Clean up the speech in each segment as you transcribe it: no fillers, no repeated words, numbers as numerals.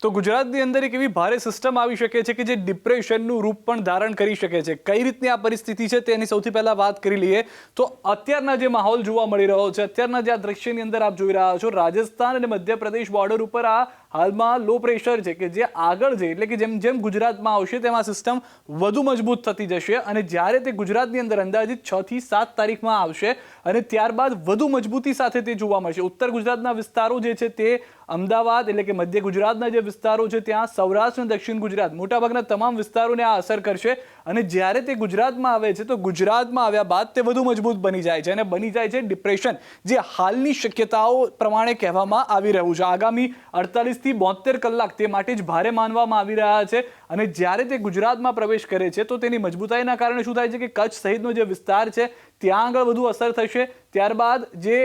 તો ગુજરાતની અંદર એક એવી ભારે સિસ્ટમ આવી શકે છે કે જે ડિપ્રેશનનું રૂપ પણ ધારણ કરી શકે છે. કઈ રીતની આ પરિસ્થિતિ છે તેની સૌથી પહેલા વાત કરી લઈએ તો અત્યારના જે માહોલ જોવા મળી રહ્યો છે, અત્યારના જે આ દ્રશ્યની અંદર આપ જોઈ રહ્યા છો, રાજસ્થાન અને મધ્યપ્રદેશ બોર્ડર ઉપર આ હાલમાં લો પ્રેશર છે કે જે આગળ છે, એટલે કે જેમ જેમ ગુજરાતમાં આવશે તેમ આ સિસ્ટમ વધુ મજબૂત થતી જશે અને જ્યારે તે ગુજરાતની અંદર અંદાજિત 6 થી 7 તારીખમાં આવશે અને ત્યારબાદ વધુ મજબૂતી સાથે તે જોવા મળશે. ઉત્તર ગુજરાતના વિસ્તારો જે છે તે અમદાવાદ એટલે કે મધ્ય ગુજરાતના જે વિસ્તારો છે ત્યાં સૌરાષ્ટ્ર અને દક્ષિણ ગુજરાત મોટાભાગના તમામ વિસ્તારોને આ અસર કરશે અને જ્યારે તે ગુજરાતમાં આવે છે તો ગુજરાતમાં આવ્યા બાદ તે વધુ મજબૂત બની જાય છે અને બની જાય છે ડિપ્રેશન, જે હાલની શક્યતાઓ પ્રમાણે કહેવામાં આવી રહ્યું છે. આગામી 48 થી 72 કલાક તે માટે જ ભારે માનવામાં આવી રહ્યા છે અને જ્યારે તે ગુજરાતમાં પ્રવેશ કરે છે તો તેની મજબૂતાઈના કારણે શું થાય છે કે કચ્છ સહિતનો જે વિસ્તાર છે ત્યાં આગળ વધુ અસર થશે. ત્યારબાદ જે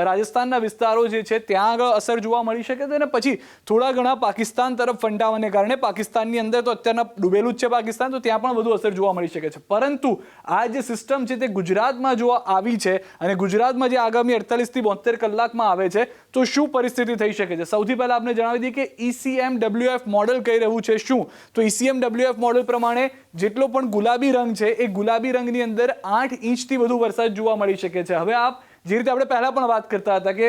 રાજસ્થાનના વિસ્તારો જે છે ત્યાં આગળ અસર જોવા મળી શકે છે અને પછી થોડા ઘણા પાકિસ્તાન તરફ ફંટાવાને કારણે પાકિસ્તાનની અંદર તો અત્યારના ડૂબેલું જ છે પાકિસ્તાન, તો ત્યાં પણ વધુ અસર જોવા મળી શકે છે. પરંતુ આ જે સિસ્ટમ છે તે ગુજરાતમાં જો આવી છે અને ગુજરાતમાં જે આગામી 48 થી 72 કલાકમાં આવે છે તો શું પરિસ્થિતિ થઈ શકે છે? સૌથી પહેલા આપણે જણાવી દઈએ કે ECMWF મોડેલ કહી રહ્યું છે શું? તો ECMWF મોડેલ પ્રમાણે જેટલો પણ ગુલાબી રંગ છે એ ગુલાબી રંગની અંદર 8 ઇંચથી વધુ વરસાદ જોવા મળી શકે છે. હવે આપ જે રીતે આપણે પહેલા પણ વાત કરતા હતા કે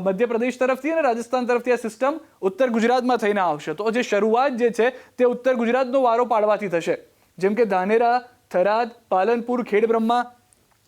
મધ્યપ્રદેશ તરફથી અને રાજસ્થાન તરફથી આ સિસ્ટમ ઉત્તર ગુજરાતમાં થઈને આવશે, તો જે શરૂઆત જે છે તે ઉત્તર ગુજરાતનો વારો પાડવાથી થશે. જેમ કે ધાનેરા, થરાદ, પાલનપુર, ખેડબ્રહ્મા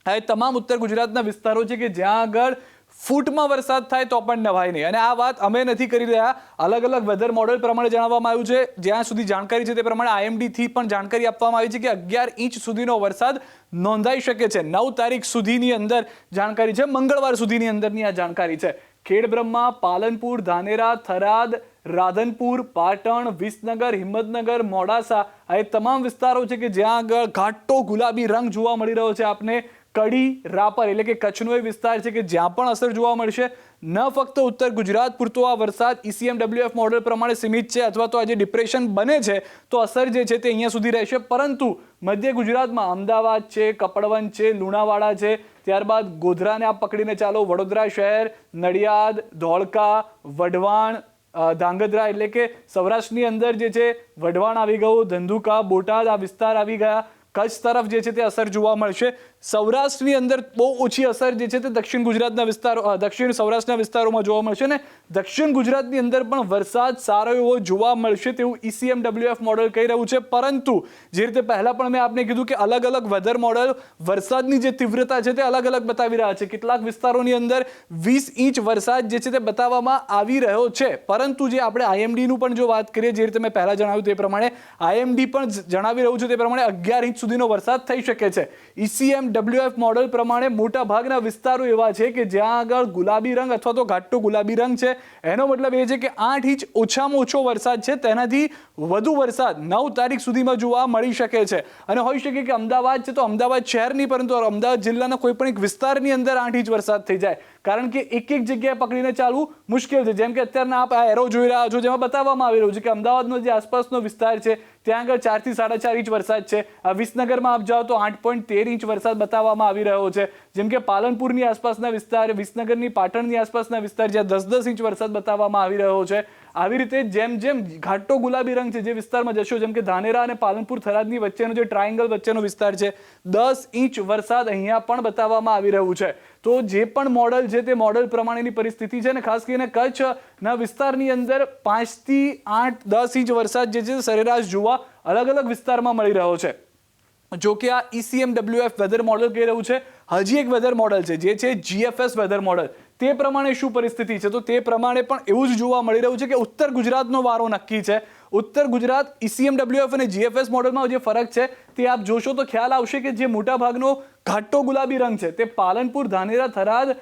આ તમામ ઉત્તર ગુજરાતના વિસ્તારો છે કે જ્યાં આગળ ફૂટમાં વરસાદ થાય તો પણ નવાય નહીં. અને આ વાત અમે નથી કરી રહ્યા, અલગ અલગ વેધર મોડેલ પ્રમાણે જણાવવામાં આવ્યું છે. જ્યાં સુધી જાણકારી છે તે પ્રમાણે IMD થી પણ જાણકારી આપવામાં આવી છે કે 11 ઇંચ સુધીનો વરસાદ નોંધાઈ શકે છે. 9 તારીખ સુધીની અંદર જાણકારી છે, મંગળવાર સુધીની અંદરની આ જાણકારી છે. ખેડબ્રહ્મા, પાલનપુર, ધાનેરા, થરાદ, રાધનપુર, પાટણ, વિસનગર, હિંમતનગર, મોડાસા આ તમામ વિસ્તારો છે કે જ્યાં આગળ ઘાટો ગુલાબી રંગ જોવા મળી રહ્યો છે આપને. કડી, રાપર એટલે કે કચ્છનો એ વિસ્તાર છે કે જ્યાં પણ અસર જોવા મળશે. ન ફક્ત ઉત્તર ગુજરાત પૂરતો આ વરસાદ ECMWF મોડેલ પ્રમાણે સીમિત છે અથવા તો આ જે ડિપ્રેશન બને છે તો અસર જે છે તે અહીંયા સુધી રહેશે, પરંતુ મધ્ય ગુજરાતમાં અમદાવાદ છે, કપડવંજ છે, લુણાવાડા છે, ત્યારબાદ ગોધરાને આપ પકડીને ચાલો, વડોદરા શહેર, નડિયાદ, ધોળકા, વઢવાણ, ધાંગધ્રા એટલે કે સૌરાષ્ટ્રની અંદર જે છે વઢવાણ આવી ગયું, ધંધુકા, બોટાદ આ વિસ્તાર આવી ગયા. કચ્છ તરફ જે છે તે અસર જોવા મળશે. સૌરાષ્ટ્રની અંદર બહુ ઓછી અસર જે છે તે દક્ષિણ ગુજરાતના વિસ્તારો, દક્ષિણ સૌરાષ્ટ્રના વિસ્તારોમાં જોવા મળશે ને દક્ષિણ ગુજરાતની અંદર પણ વરસાદ સારો એવો જોવા મળશે તેવું ECMWF મોડેલ કહી રહ્યું છે. પરંતુ જે રીતે પહેલા પણ મેં આપને કીધું કે અલગ અલગ વેધર મોડેલ વરસાદની જે તીવ્રતા છે તે અલગ અલગ બતાવી રહ્યા છે. કેટલાક વિસ્તારોની અંદર 20 ઇંચ વરસાદ જે છે તે બતાવવામાં આવી રહ્યો છે, પરંતુ જે આપણે IMDનું પણ જો વાત કરીએ, જે રીતે મેં પહેલા જણાવ્યું તે પ્રમાણે IMD પણ જણાવી રહ્યું છે તે પ્રમાણે 11 ઇંચ સુધીનો વરસાદ થઈ શકે છે. ECMWF મોડેલ પ્રમાણે મોટા ભાગના વિસ્તારો એવા છે કે જ્યાં આગળ ગુલાબી રંગ અથવા તો ઘાટો ગુલાબી રંગ છે. એનો મતલબ એ છે કે 8 ઇંચ ઓછામાં ઓછો વરસાદ છે, તેનાથી વધુ વરસાદ 9 તારીખ સુધીમાં જોવા મળી શકે છે. અને હોઈ શકે કે અમદાવાદ છે તો અમદાવાદ શહેર નહીં પરંતુ અમદાવાદ જિલ્લાના કોઈ પણ એક વિસ્તારની અંદર 8 ઇંચ વરસાદ થઈ જાય, કારણ કે એક એક જગ્યાએ પકડીને ચાલવું મુશ્કેલ છે. જેમ કે અત્યારના આપ આ એરો જોઈ રહ્યા છો જેમાં બતાવવામાં આવી રહ્યું છે કે અમદાવાદનો જે આસપાસનો વિસ્તાર છે ત્યાં આગળ 4 થી 4.5 ઇંચ વરસાદ છે. વિસનગરમાં આપ જાઓ તો 8.13 ઇંચ વરસાદ બતાવવામાં આવી રહ્યો છે. જેમ કે પાલનપુરની આસપાસના વિસ્તાર, વિસનગરની, પાટણની આસપાસના વિસ્તાર જ્યાં 10-10 ઇંચ વરસાદ બતાવવામાં આવી રહ્યો છે. આવી રીતે જેમ જેમ ઘાટો ગુલાબી રંગ છે જે વિસ્તારમાં જશો, જેમ કે ધાનેરા અને પાલનપુર થરાદની વચ્ચેનો જે ટ્રાયંગલ વચ્ચેનો વિસ્તાર છે, 10 ઇંચ વરસાદ અહીંયા પણ બતાવવામાં આવી રહ્યું છે. તો જે પણ મોડલ છે તે મોડલ પ્રમાણેની પરિસ્થિતિ છે અને ખાસ કરીને કચ્છના વિસ્તારની અંદર 5 થી 8-10 ઇંચ વરસાદ જે છે સરેરાશ જોવા અલગ અલગ વિસ્તારમાં મળી રહ્યો છે. જો કે આ ECMWF વેધર મોડેલ કહી રહ્યું છે. હજી એક વેધર મોડેલ છે જે છે GFS વેધર મોડેલ. તે પ્રમાણે શું પરિસ્થિતિ છે તો તે પ્રમાણે પણ એવું જ જોવા મળી રહ્યું છે કે ઉત્તર ગુજરાતનો વારો નક્કી છે. ઉત્તર ગુજરાત ECMWF અને GFS મોડેલમાં જે ફરક છે તે આપ જોશો તો ખ્યાલ આવશે કે જે મોટા ભાગનો ઘાટો ગુલાબી રંગ છે તે પાલનપુર, ધાનેરા, થરાદ,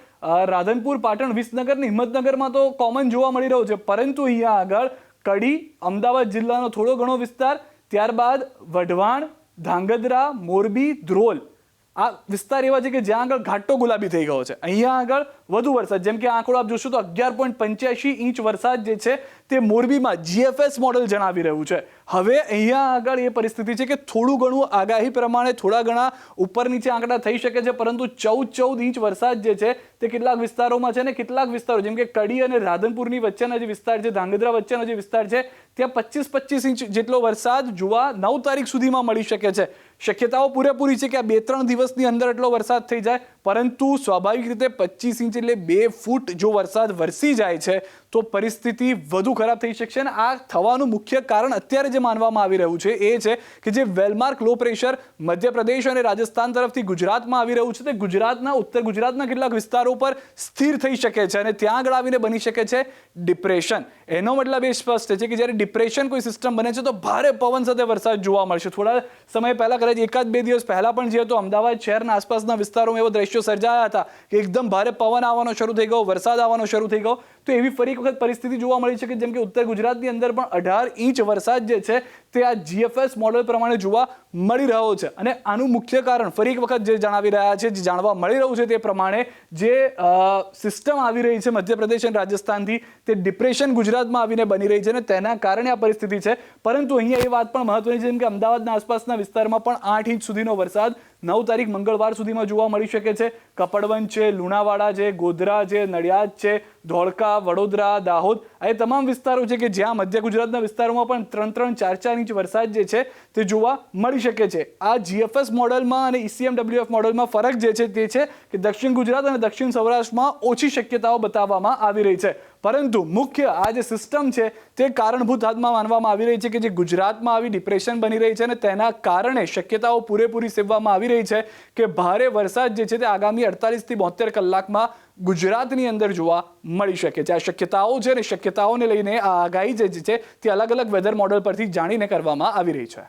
રાધનપુર, પાટણ, વિસનગર અને હિંમતનગરમાં તો કોમન જોવા મળી રહ્યો છે, પરંતુ અહીંયા આગળ કડી, અમદાવાદ જિલ્લાનો થોડો ઘણો વિસ્તાર, ત્યારબાદ વઢવાણ, ધાંગધ્રા, મોરબી, ધ્રોલ આ વિસ્તાર એવા છે કે જ્યાં આગળ ઘાટો ગુલાબી થઈ ગયો છે. અહીંયા આગળ વધુ વરસાદ, જેમ કે આંકડો આપ જોશો તો 11.85 ઇંચ વરસાદ જે છે તે મોરબીમાં GFS મોડેલ જણાવી રહ્યું છે. હવે અહીંયા આગળ એ પરિસ્થિતિ છે કે થોડું ઘણું આગાહી પ્રમાણે થોડા ઘણા ઉપર નીચે આંકડા થઈ શકે છે, પરંતુ 14 ઇંચ વરસાદ જે છે તે કેટલાક વિસ્તારોમાં છે ને કેટલાક વિસ્તારો જેમ કે કડી અને રાધનપુરની વચ્ચેના જે વિસ્તાર છે, ધાંગધ્રા વચ્ચેનો જે વિસ્તાર છે, ત્યાં 25 ઇંચ જેટલો વરસાદ જોવા 9 તારીખ સુધીમાં મળી શકે છે. શક્યતાઓ પૂરેપૂરી છે કે આ 2-3 દિવસની અંદર એટલો વરસાદ થઈ જાય, પરંતુ સ્વાભાવિક રીતે 25 ઇંચ એટલે 2 ફૂટ જો વરસાદ વરસી જાય છે તો પરિસ્થિતિ વધુ ખરાબ થઈ શકશે. અને આ થવાનું મુખ્ય કારણ અત્યારે જે માનવામાં આવી રહ્યું છે એ છે કે જે વેલમાર્ક લો પ્રેશર મધ્યપ્રદેશ અને રાજસ્થાન તરફથી ગુજરાતમાં આવી રહ્યું છે તે ગુજરાતના ઉત્તર ગુજરાતના કેટલાક વિસ્તારો પર સ્થિર થઈ શકે છે અને ત્યાં આગળ આવીને બની શકે છે ડિપ્રેશન. એનો મતલબ એ સ્પષ્ટ છે કે જ્યારે ડિપ્રેશન કોઈ સિસ્ટમ બને છે તો ભારે પવન સાથે વરસાદ જોવા મળશે. થોડા સમય પહેલા કદાચ 1-2 દિવસ પહેલા પણ જે હતો અમદાવાદ શહેરના આસપાસના વિસ્તારોમાં એવો દ્રશ્યો સર્જાયા હતા કે એકદમ ભારે પવન આવવાનો શરૂ થઈ ગયો, વરસાદ આવવાનો શરૂ થઈ ગયો. તો એવી ફરી એક વખત પરિસ્થિતિ જોવા મળી છે કે જેમ કે ઉત્તર ગુજરાતની અંદર પણ 18 ઇંચ વરસાદ જે છે તે આ GFS મોડેલ પ્રમાણે જોવા મળી રહ્યો છે. અને આનું મુખ્ય કારણ ફરી એક વખત જે જણાવી રહ્યા છે, જે જાણવા મળી રહ્યું છે તે પ્રમાણે જે સિસ્ટમ આવી રહી છે મધ્યપ્રદેશ અને રાજસ્થાનથી તે ડિપ્રેશન ગુજરાતમાં આવીને બની રહી છે અને તેના કારણે આ પરિસ્થિતિ છે. પરંતુ અહીંયા એ વાત પણ મહત્વની છે જેમ કે અમદાવાદના આસપાસના વિસ્તારમાં પણ 8 ઇંચ સુધીનો વરસાદ 9 તારીખ મંગળવાર સુધીમાં જોવા મળી શકે છે. કપડવંજ છે, લુણાવાડા છે, ગોધરા છે, નડિયાદ છે, ધોળકા, વડોદરા, દાહોદ, આ તમામ વિસ્તારો છે કે જ્યાં મધ્ય ગુજરાતના વિસ્તારોમાં પણ 3-3, 4-4 ઇંચ વરસાદ જે છે તે જોવા મળી શકે છે. આ GFS મોડેલમાં અને ECMWF મોડેલમાં ફરક જે છે તે છે કે દક્ષિણ ગુજરાત અને દક્ષિણ સૌરાષ્ટ્રમાં ઓછી શક્યતાઓ બતાવવામાં આવી રહી છે. પરંતુ મુખ્ય આ જે સિસ્ટમ છે તે કારણભૂત હાથમાં માનવામાં આવી રહી છે કે જે ગુજરાતમાં આવી ડિપ્રેશન બની રહી છે અને તેના કારણે શક્યતાઓ પૂરેપૂરી સેવવામાં આવી રહી છે કે ભારે વરસાદ જે છે તે આગામી 48 થી 72 કલાકમાં ગુજરાતની અંદર જોવા મળી શકે છે. આ શક્યતાઓ છે અને શક્યતાઓને લઈને આ આગાહી જે છે તે અલગ અલગ વેધર મોડેલ પરથી જાણીને કરવામાં આવી રહી છે.